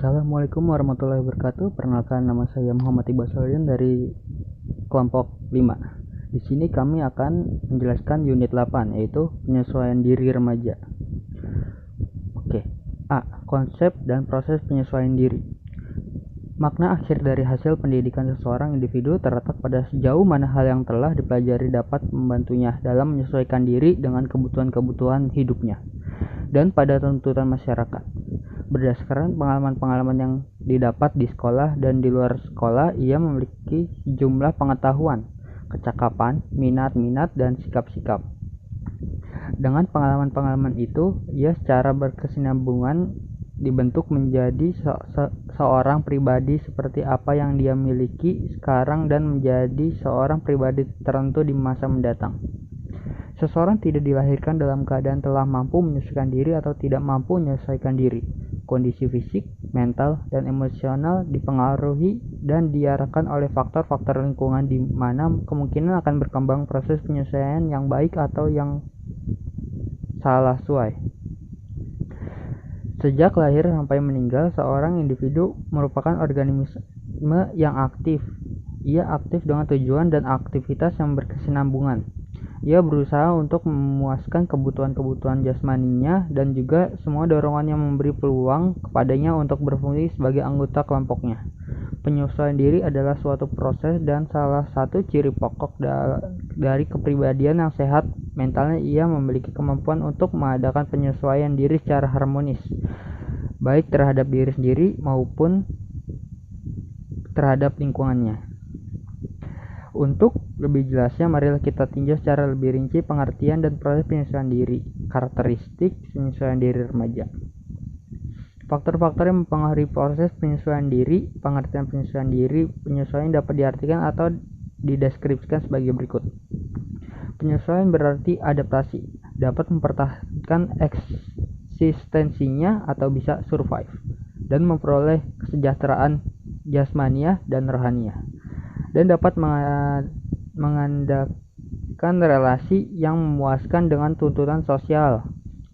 Assalamualaikum warahmatullahi wabarakatuh. Perkenalkan, nama saya Muhammad Iqbal Solihin dari kelompok 5. Di sini kami akan menjelaskan unit 8, yaitu penyesuaian diri remaja. Oke. A. Konsep dan proses penyesuaian diri. Makna akhir dari hasil pendidikan seseorang individu terletak pada sejauh mana hal yang telah dipelajari dapat membantunya dalam menyesuaikan diri dengan kebutuhan-kebutuhan hidupnya dan pada tuntutan masyarakat. Berdasarkan pengalaman-pengalaman yang didapat di sekolah dan di luar sekolah, ia memiliki sejumlah pengetahuan, kecakapan, minat-minat, dan sikap-sikap. Dengan pengalaman-pengalaman itu, ia secara berkesinambungan dibentuk menjadi seorang pribadi seperti apa yang dia miliki sekarang dan menjadi seorang pribadi tertentu di masa mendatang. Seseorang tidak dilahirkan dalam keadaan telah mampu menyesuaikan diri atau tidak mampu menyesuaikan diri. Kondisi fisik, mental, dan emosional dipengaruhi dan diarahkan oleh faktor-faktor lingkungan di mana kemungkinan akan berkembang proses penyesuaian yang baik atau yang salah sesuai. Sejak lahir sampai meninggal, seorang individu merupakan organisme yang aktif. Ia aktif dengan tujuan dan aktivitas yang berkesinambungan. Ia berusaha untuk memuaskan kebutuhan-kebutuhan jasmaninya dan juga semua dorongan yang memberi peluang kepadanya untuk berfungsi sebagai anggota kelompoknya. Penyesuaian diri adalah suatu proses dan salah satu ciri pokok dari kepribadian yang sehat. Mentalnya, ia memiliki kemampuan untuk mengadakan penyesuaian diri secara harmonis, baik terhadap diri sendiri maupun terhadap lingkungannya. Untuk lebih jelasnya, marilah kita tinjau secara lebih rinci pengertian dan proses penyesuaian diri. Karakteristik penyesuaian diri remaja. Faktor-faktor yang mempengaruhi proses penyesuaian diri. Pengertian penyesuaian diri. Penyesuaian dapat diartikan atau dideskripsikan sebagai berikut. Penyesuaian berarti adaptasi, dapat mempertahankan eksistensinya atau bisa survive, dan memperoleh kesejahteraan jasmaniah dan rohaniah, dan dapat mengandalkan relasi yang memuaskan dengan tuntutan sosial.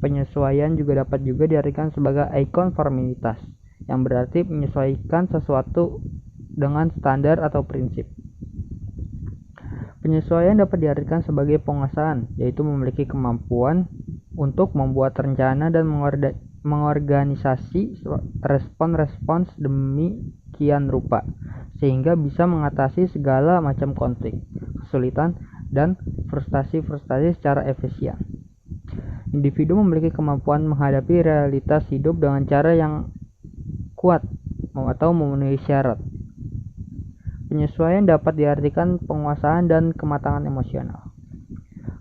Penyesuaian juga dapat diartikan sebagai konformitas, yang berarti menyesuaikan sesuatu dengan standar atau prinsip. Penyesuaian dapat diartikan sebagai penguasaan, yaitu memiliki kemampuan untuk membuat rencana dan mengorganisasi respons-respons demikian rupa, sehingga bisa mengatasi segala macam konflik, kesulitan, dan frustasi-frustasi secara efisien. Individu memiliki kemampuan menghadapi realitas hidup dengan cara yang kuat atau memenuhi syarat. Penyesuaian dapat diartikan penguasaan dan kematangan emosional.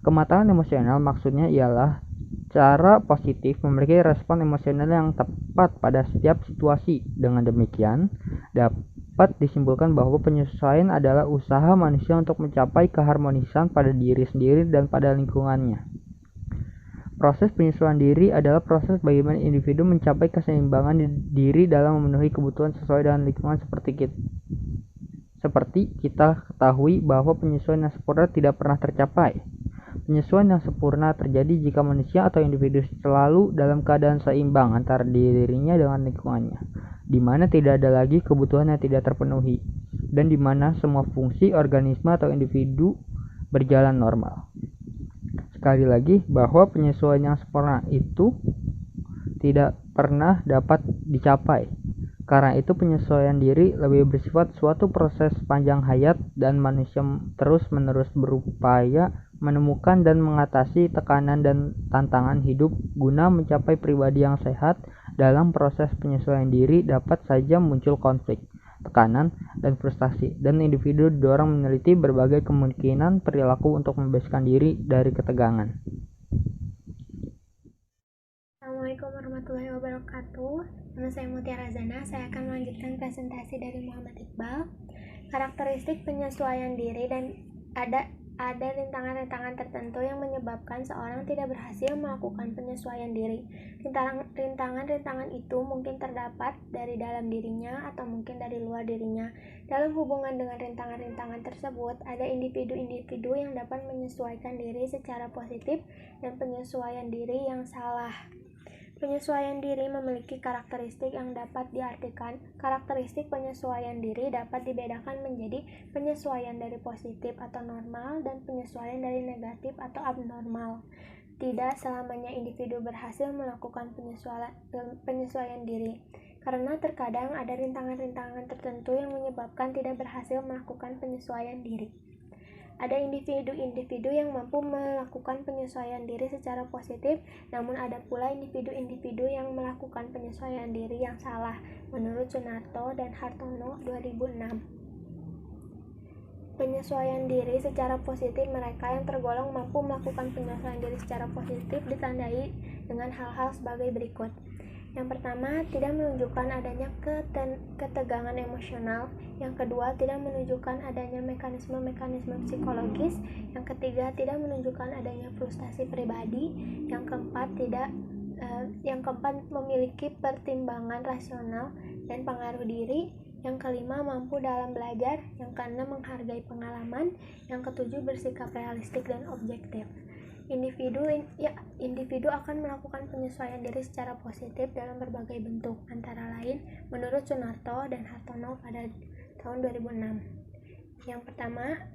Kematangan emosional maksudnya ialah cara positif memiliki respon emosional yang tepat pada setiap situasi. Dengan demikian, dapat disimpulkan bahwa penyesuaian adalah usaha manusia untuk mencapai keharmonisan pada diri sendiri dan pada lingkungannya. Proses penyesuaian diri adalah proses bagaimana individu mencapai keseimbangan diri dalam memenuhi kebutuhan sesuai dengan lingkungan. Seperti kita ketahui bahwa penyesuaian yang sempurna tidak pernah tercapai. Penyesuaian yang sempurna terjadi jika manusia atau individu selalu dalam keadaan seimbang antara dirinya dengan lingkungannya, di mana tidak ada lagi kebutuhan yang tidak terpenuhi, dan di mana semua fungsi organisme atau individu berjalan normal. Sekali lagi, bahwa penyesuaian yang sempurna itu tidak pernah dapat dicapai. Karena itu, penyesuaian diri lebih bersifat suatu proses sepanjang hayat, dan manusia terus-menerus berupaya menemukan dan mengatasi tekanan dan tantangan hidup guna mencapai pribadi yang sehat. Dalam proses penyesuaian diri dapat saja muncul konflik, tekanan, dan frustasi, dan individu didorong meneliti berbagai kemungkinan perilaku untuk membebaskan diri dari ketegangan. Assalamualaikum warahmatullahi wabarakatuh. Nama saya Mutiara Zana. Saya akan melanjutkan presentasi dari Muhammad Iqbal. Karakteristik penyesuaian diri, dan ada rintangan-rintangan tertentu yang menyebabkan seorang tidak berhasil melakukan penyesuaian diri. Rintangan-rintangan itu mungkin terdapat dari dalam dirinya atau mungkin dari luar dirinya. Dalam hubungan dengan rintangan-rintangan tersebut, ada individu-individu yang dapat menyesuaikan diri secara positif dan penyesuaian diri yang salah. Penyesuaian diri memiliki karakteristik yang dapat diartikan. Karakteristik penyesuaian diri dapat dibedakan menjadi penyesuaian dari positif atau normal dan penyesuaian dari negatif atau abnormal. Tidak selamanya individu berhasil melakukan penyesuaian diri, karena terkadang ada rintangan-rintangan tertentu yang menyebabkan tidak berhasil melakukan penyesuaian diri. Ada individu-individu yang mampu melakukan penyesuaian diri secara positif, namun ada pula individu-individu yang melakukan penyesuaian diri yang salah, menurut Sunarto dan Hartono 2006. Penyesuaian diri secara positif, mereka yang tergolong mampu melakukan penyesuaian diri secara positif ditandai dengan hal-hal sebagai berikut. Yang pertama, tidak menunjukkan adanya ketegangan emosional. Yang kedua, tidak menunjukkan adanya mekanisme-mekanisme psikologis. Yang ketiga, tidak menunjukkan adanya frustasi pribadi. Yang keempat, memiliki pertimbangan rasional dan pengaruh diri. Yang kelima, mampu dalam belajar. Yang keenam, menghargai pengalaman. Yang ketujuh, bersikap realistik dan objektif. Individu akan melakukan penyesuaian diri secara positif dalam berbagai bentuk, antara lain menurut Sunarto dan Hartono pada tahun 2006. Yang pertama,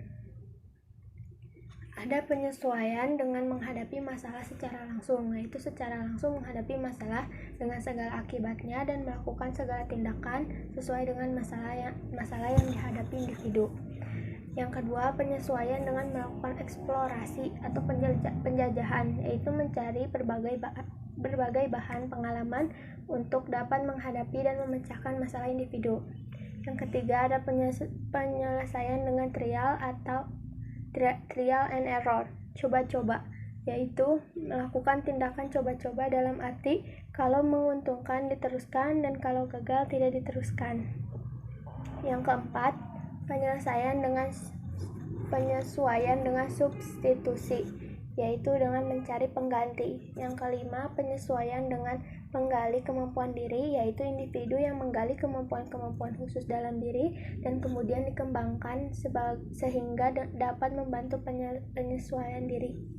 ada penyesuaian dengan menghadapi masalah secara langsung, yaitu secara langsung menghadapi masalah dengan segala akibatnya dan melakukan segala tindakan sesuai dengan masalah yang dihadapi individu. Yang kedua, penyesuaian dengan melakukan eksplorasi atau penjajahan, yaitu mencari berbagai bahan pengalaman untuk dapat menghadapi dan memecahkan masalah individu. Yang ketiga, ada penyelesaian dengan trial and error, coba-coba, yaitu melakukan tindakan coba-coba dalam arti kalau menguntungkan diteruskan dan kalau gagal tidak diteruskan. Yang keempat, penyesuaian dengan substitusi, yaitu dengan mencari pengganti. Yang kelima, penyesuaian dengan menggali kemampuan diri, yaitu individu yang menggali kemampuan-kemampuan khusus dalam diri dan kemudian dikembangkan sehingga dapat membantu penyesuaian diri.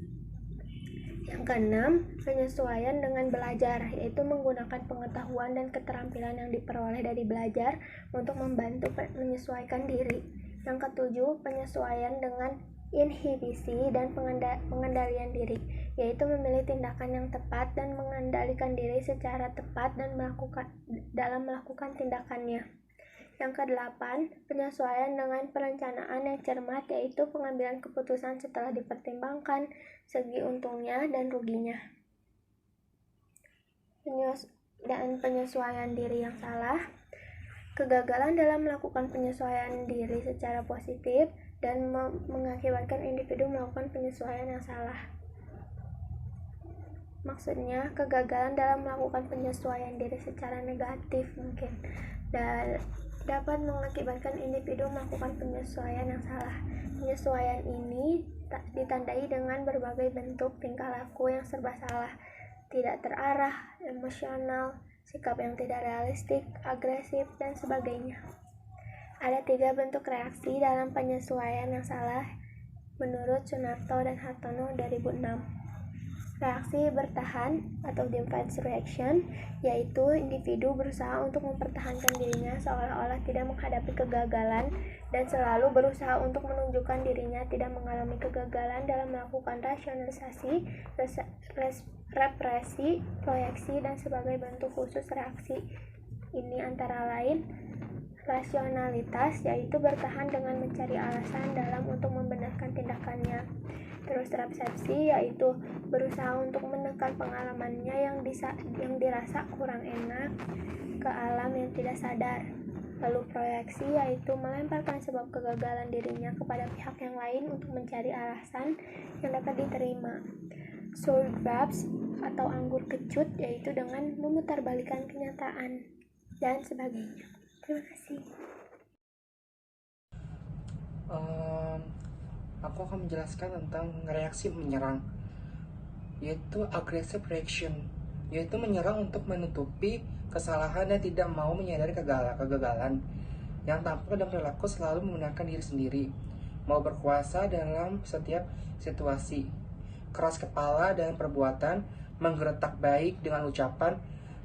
Yang keenam, penyesuaian dengan belajar, yaitu menggunakan pengetahuan dan keterampilan yang diperoleh dari belajar untuk membantu menyesuaikan diri. Yang ketujuh, penyesuaian dengan inhibisi dan pengendalian diri, yaitu memilih tindakan yang tepat dan mengendalikan diri secara tepat dan melakukan tindakannya. Yang kedelapan, penyesuaian dengan perencanaan yang cermat, yaitu pengambilan keputusan setelah dipertimbangkan segi untungnya dan ruginya. Penyesuaian diri yang salah, kegagalan dalam melakukan penyesuaian diri secara positif dan mengakibatkan individu melakukan penyesuaian yang salah. Maksudnya, kegagalan dalam melakukan penyesuaian diri secara negatif mungkin dan dapat mengakibatkan individu melakukan penyesuaian yang salah. Penyesuaian ini ditandai dengan berbagai bentuk tingkah laku yang serba salah, tidak terarah, emosional, sikap yang tidak realistik, agresif, dan sebagainya. Ada 3 bentuk reaksi dalam penyesuaian yang salah menurut Sunarto dan Hartono 2006. Reaksi bertahan atau defense reaction, yaitu individu berusaha untuk mempertahankan dirinya seolah-olah tidak menghadapi kegagalan dan selalu berusaha untuk menunjukkan dirinya tidak mengalami kegagalan dalam melakukan rasionalisasi, represi, proyeksi, dan sebagai bentuk khusus reaksi. Ini antara lain rasionalitas, yaitu bertahan dengan mencari alasan dalam untuk membenarkan tindakannya. Terus resepsi, yaitu berusaha untuk menekan pengalamannya yang dirasa kurang enak ke alam yang tidak sadar. Lalu proyeksi, yaitu melemparkan sebab kegagalan dirinya kepada pihak yang lain untuk mencari alasan yang dapat diterima. Sour grapes atau anggur kecut, yaitu dengan memutarbalikkan kenyataan dan sebagainya. Terima kasih. Aku akan menjelaskan tentang reaksi menyerang, yaitu aggressive reaction, yaitu menyerang untuk menutupi kesalahan dan tidak mau menyadari kegagalan, yang tampak dan perilaku selalu membenarkan diri sendiri, mau berkuasa dalam setiap situasi, keras kepala dan perbuatan, menggeretak baik dengan ucapan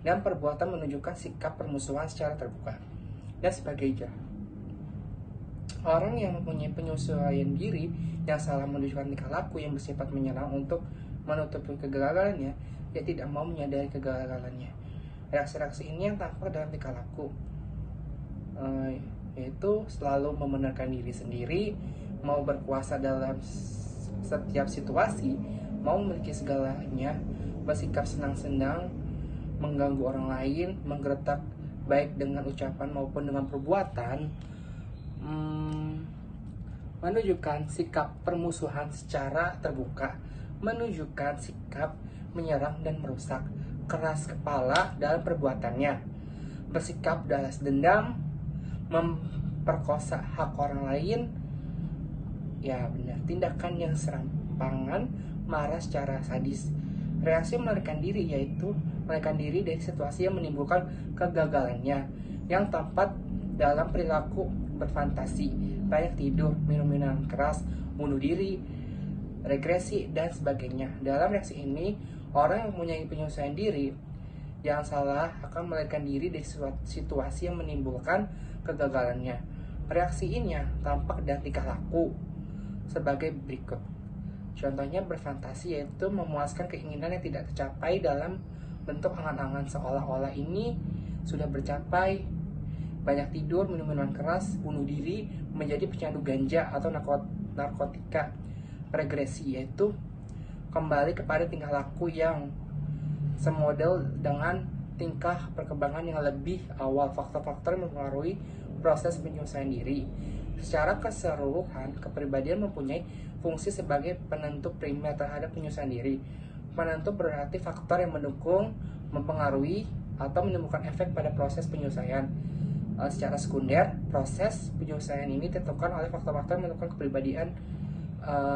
dan perbuatan menunjukkan sikap permusuhan secara terbuka, dan sebagainya. Orang yang mempunyai penyesuaian diri yang salah menunjukkan tingkah laku yang bersifat menyerang untuk menutupi kegagalannya, dia tidak mau menyadari kegagalannya. Reaksi-reaksi ini yang tampak dalam tingkah laku, yaitu selalu membenarkan diri sendiri, mau berkuasa dalam setiap situasi, mau memiliki segalanya, bersikap senang-senang, mengganggu orang lain, menggeretak baik dengan ucapan maupun dengan perbuatan, menunjukkan sikap permusuhan secara terbuka, menunjukkan sikap menyerang dan merusak, keras kepala dalam perbuatannya, bersikap balas dendam, memperkosa hak orang lain. Ya benar, tindakan yang serampangan, marah secara sadis. Reaksi melarikan diri yaitu melarikan diri dari situasi yang menimbulkan kegagalannya, yang tampak dalam perilaku berfantasi, banyak tidur, minum minuman keras, bunuh diri, regresi, dan sebagainya. Dalam reaksi ini, orang yang mempunyai penyesuaian diri yang salah akan melarikan diri dari situasi yang menimbulkan kegagalannya. Reaksi ini tampak dan tingkah laku sebagai berikut. Contohnya berfantasi, yaitu memuaskan keinginan yang tidak tercapai dalam bentuk angan-angan seolah-olah ini sudah bercapai. Banyak tidur, minum minuman keras, bunuh diri, menjadi pecandu ganja atau narkotika. Regresi, yaitu kembali kepada tingkah laku yang semodel dengan tingkah perkembangan yang lebih awal. Faktor-faktor yang mempengaruhi proses penyelesaian diri. Secara keseluruhan, kepribadian mempunyai fungsi sebagai penentu primer terhadap penyelesaian diri. Penentu berarti faktor yang mendukung, mempengaruhi, atau menimbulkan efek pada proses penyelesaian. Secara sekunder, proses penyelesaian ini ditentukan oleh faktor-faktor yang menentukan kepribadian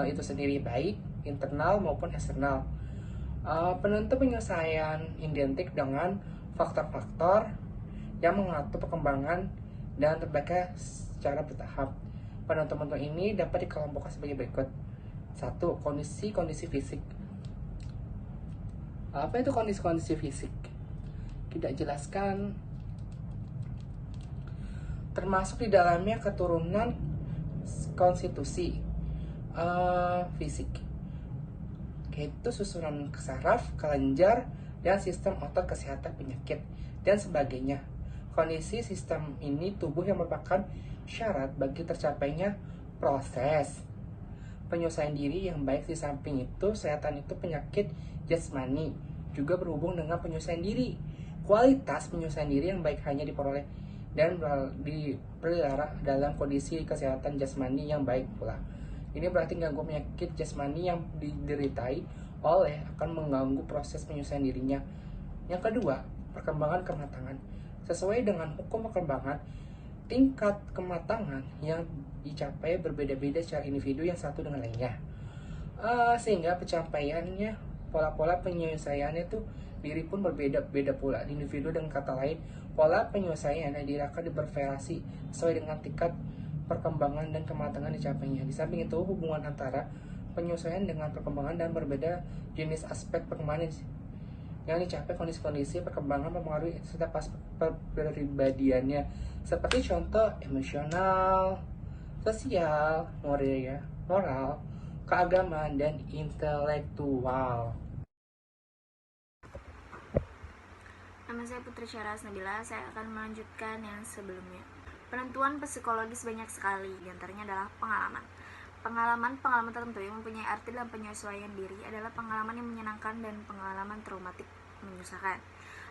itu sendiri, baik internal maupun eksternal. Penentu penyelesaian identik dengan faktor-faktor yang mengatur perkembangan dan terbaiknya secara bertahap. Penentu-penentu ini dapat dikelompokkan sebagai berikut. 1. Kondisi-kondisi fisik. Apa itu kondisi-kondisi fisik? Tidak jelaskan. Termasuk di dalamnya keturunan konstitusi fisik, yaitu susunan saraf, kelenjar, dan sistem otot, kesehatan, penyakit, dan sebagainya. Kondisi sistem ini tubuh yang merupakan syarat bagi tercapainya proses penyelesaian diri yang baik. Di samping itu, kesehatan itu penyakit jasmani juga berhubung dengan penyelesaian diri. Kualitas penyelesaian diri yang baik hanya diperoleh dan dipelihara dalam kondisi kesehatan jasmani yang baik pula. Ini berarti gangguan penyakit jasmani yang dideritai oleh akan mengganggu proses penyelesaian dirinya. Yang kedua, perkembangan kematangan. Sesuai dengan hukum perkembangan, tingkat kematangan yang dicapai berbeda-beda secara individu yang satu dengan lainnya. Sehingga pencapaiannya, pola-pola penyelesaiannya itu diri pun berbeda-beda pula di individu. Dengan kata lain, pola penyelesaian diri akan bervariasi sesuai dengan tingkat perkembangan dan kematangan dicapainya. Di samping itu, hubungan antara penyelesaian dengan perkembangan dan berbeda jenis aspek perkembangan yang dicapai, kondisi-kondisi perkembangan mempengaruhi setiap aspek kepribadiannya, seperti contoh emosional, sosial, moral, keagamaan, dan intelektual. Nama saya Putri Syaras Nabila. Saya akan melanjutkan yang sebelumnya. Penentuan psikologis banyak sekali, diantaranya adalah pengalaman. Pengalaman tertentu yang mempunyai arti dalam penyesuaian diri adalah pengalaman yang menyenangkan dan pengalaman traumatik menyusahkan.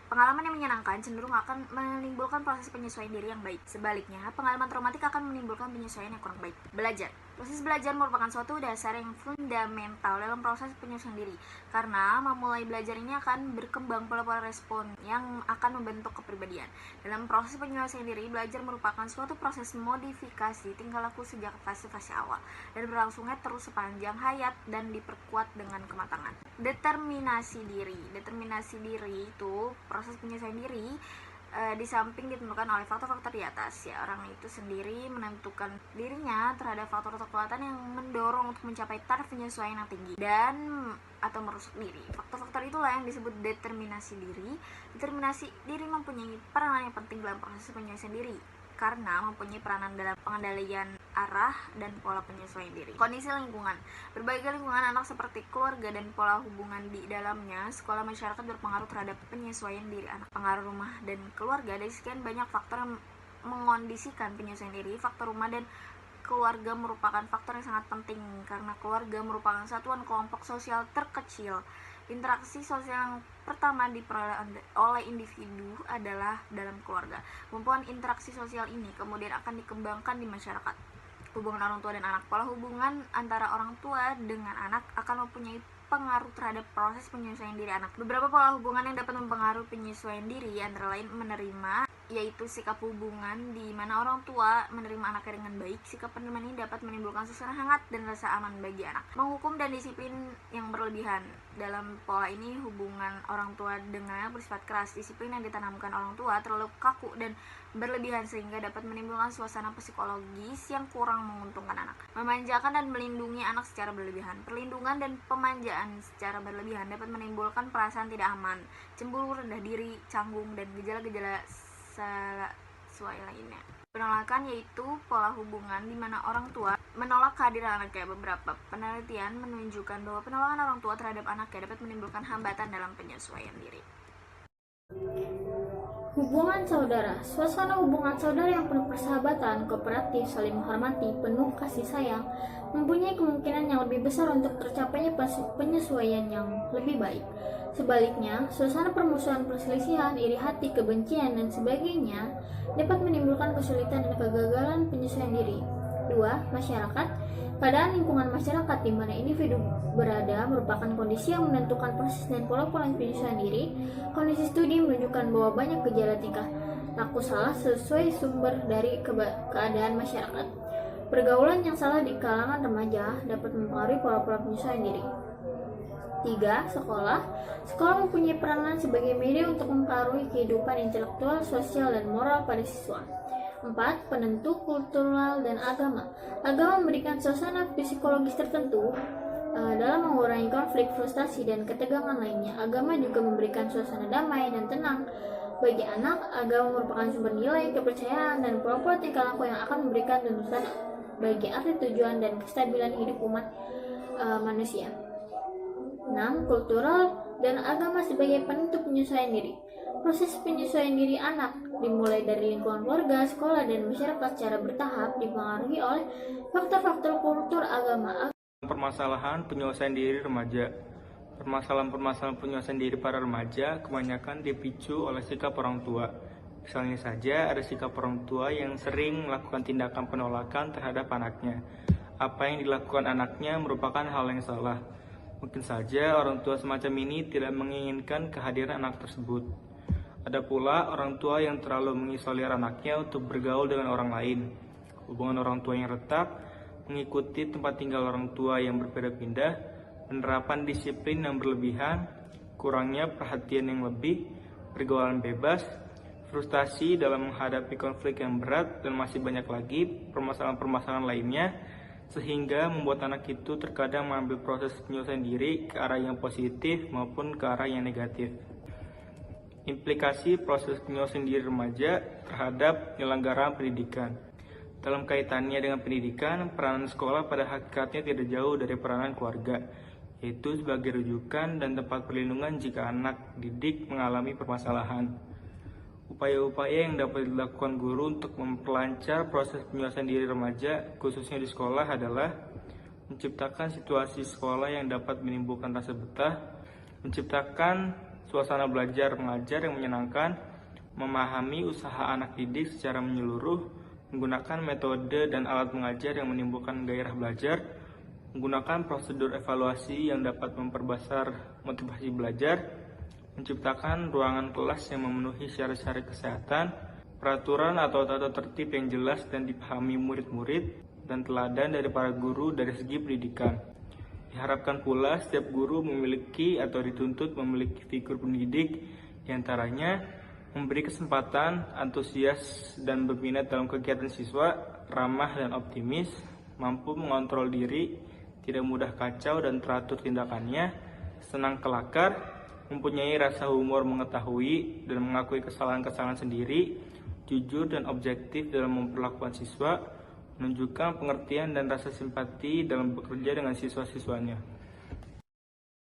Pengalaman yang menyenangkan cenderung akan menimbulkan proses penyesuaian diri yang baik. Sebaliknya, pengalaman traumatik akan menimbulkan penyesuaian yang kurang baik. Belajar. Proses belajar merupakan suatu dasar yang fundamental dalam proses penyesuaian diri. Karena memulai belajar ini akan berkembang pola-pola respon yang akan membentuk kepribadian. Dalam proses penyelesaian diri, belajar merupakan suatu proses modifikasi tingkah laku sejak fase-fase awal dan berlangsungnya terus sepanjang hayat dan diperkuat dengan kematangan. Determinasi diri itu proses penyelesaian diri di samping ditentukan oleh faktor-faktor di atas, ya orang itu sendiri menentukan dirinya terhadap faktor kekuatan yang mendorong untuk mencapai taraf penyesuaian yang tinggi dan atau merusak diri. Faktor-faktor itulah yang disebut determinasi diri. Determinasi diri mempunyai peranan yang penting dalam proses penyesuaian diri karena mempunyai peranan dalam pengendalian arah dan pola penyesuaian diri. Kondisi lingkungan. Berbagai lingkungan anak seperti keluarga dan pola hubungan di dalamnya, sekolah, masyarakat berpengaruh terhadap penyesuaian diri anak. Pengaruh rumah dan keluarga, dari sekian banyak faktor yang mengondisikan penyesuaian diri. Faktor rumah dan keluarga merupakan faktor yang sangat penting karena keluarga merupakan satuan kelompok sosial terkecil. Interaksi sosial yang pertama diperoleh oleh individu adalah dalam keluarga. Kemampuan interaksi sosial ini kemudian akan dikembangkan di masyarakat. Hubungan orang tua dan anak. Pola hubungan antara orang tua dengan anak akan mempunyai pengaruh terhadap proses penyesuaian diri anak. Beberapa pola hubungan yang dapat mempengaruhi penyesuaian diri antara lain menerima, yaitu sikap hubungan di mana orang tua menerima anaknya dengan baik. Sikap penerimaan ini dapat menimbulkan suasana hangat dan rasa aman bagi anak. Menghukum dan disiplin yang berlebihan. Dalam pola ini hubungan orang tua dengan anak bersifat keras. Disiplin yang ditanamkan orang tua terlalu kaku dan berlebihan sehingga dapat menimbulkan suasana psikologis yang kurang menguntungkan anak. Memanjakan dan melindungi anak secara berlebihan. Perlindungan dan pemanjaan secara berlebihan dapat menimbulkan perasaan tidak aman, cemburu, rendah diri, canggung, dan gejala-gejala sesuai lainnya. Penolakan yaitu pola hubungan di mana orang tua menolak kehadiran anaknya. Beberapa penelitian menunjukkan bahwa penolakan orang tua terhadap anaknya dapat menimbulkan hambatan dalam penyesuaian diri. Hubungan saudara. Suasana hubungan saudara yang penuh persahabatan, kooperatif, saling menghormati, penuh kasih sayang, mempunyai kemungkinan yang lebih besar untuk tercapainya penyesuaian yang lebih baik. Sebaliknya, suasana permusuhan, perselisihan, iri hati, kebencian, dan sebagainya dapat menimbulkan kesulitan dan kegagalan penyesuaian diri. 2. Masyarakat. Keadaan lingkungan masyarakat di mana individu berada merupakan kondisi yang menentukan proses dan pola-pola penyesuaian diri. Kondisi studi menunjukkan bahwa banyak gejala tingkah laku salah sesuai sumber dari keadaan masyarakat. Pergaulan yang salah di kalangan remaja dapat mempengaruhi pola-pola penyesuaian diri. 3. Sekolah. Sekolah mempunyai peranan sebagai media untuk mempengaruhi kehidupan intelektual, sosial, dan moral pada siswa. 4. Penentu kultural dan agama. Agama memberikan suasana psikologis tertentu dalam mengurangi konflik, frustasi, dan ketegangan lainnya. Agama juga memberikan suasana damai dan tenang. Bagi anak, agama merupakan sumber nilai, kepercayaan, dan pola-pola tingkah laku yang akan memberikan tuntutan bagi arti tujuan dan kestabilan hidup umat manusia. 6. Kultural dan agama sebagai penentu penyesuaian diri. Proses penyesuaian diri anak dimulai dari lingkungan keluarga, sekolah, dan masyarakat secara bertahap dipengaruhi oleh faktor-faktor kultur, agama. Permasalahan penyelesaian diri remaja. Permasalahan-permasalahan penyelesaian diri para remaja kebanyakan dipicu oleh sikap orang tua. Misalnya saja ada sikap orang tua yang sering melakukan tindakan penolakan terhadap anaknya. Apa yang dilakukan anaknya merupakan hal yang salah. Mungkin saja orang tua semacam ini tidak menginginkan kehadiran anak tersebut. Ada pula orang tua yang terlalu mengisolir anaknya untuk bergaul dengan orang lain. Hubungan orang tua yang retak, mengikuti tempat tinggal orang tua yang berpindah-pindah, penerapan disiplin yang berlebihan, kurangnya perhatian yang lebih, pergaulan bebas, frustasi dalam menghadapi konflik yang berat, dan masih banyak lagi permasalahan-permasalahan lainnya, sehingga membuat anak itu terkadang mengambil proses penyelesaian diri ke arah yang positif maupun ke arah yang negatif. Implikasi proses penyelesaian diri remaja terhadap penyelenggaraan pendidikan. Dalam kaitannya dengan pendidikan, peranan sekolah pada hakikatnya tidak jauh dari peranan keluarga, yaitu sebagai rujukan dan tempat perlindungan jika anak didik mengalami permasalahan. Upaya-upaya yang dapat dilakukan guru untuk memperlancar proses penyelesaian diri remaja, khususnya di sekolah, adalah menciptakan situasi sekolah yang dapat menimbulkan rasa betah, menciptakan suasana belajar mengajar yang menyenangkan, memahami usaha anak didik secara menyeluruh, menggunakan metode dan alat mengajar yang menimbulkan gairah belajar, menggunakan prosedur evaluasi yang dapat memperbesar motivasi belajar, menciptakan ruangan kelas yang memenuhi syarat-syarat kesehatan, peraturan atau tata tertib yang jelas dan dipahami murid-murid, dan teladan dari para guru dari segi pendidikan. Diharapkan pula setiap guru memiliki atau dituntut memiliki figur pendidik, diantaranya memberi kesempatan, antusias, dan berminat dalam kegiatan siswa, ramah dan optimis, mampu mengontrol diri, tidak mudah kacau dan teratur tindakannya, senang kelakar, mempunyai rasa humor, mengetahui dan mengakui kesalahan-kesalahan sendiri, jujur dan objektif dalam memperlakukan siswa, menunjukkan pengertian dan rasa simpati dalam bekerja dengan siswa-siswanya.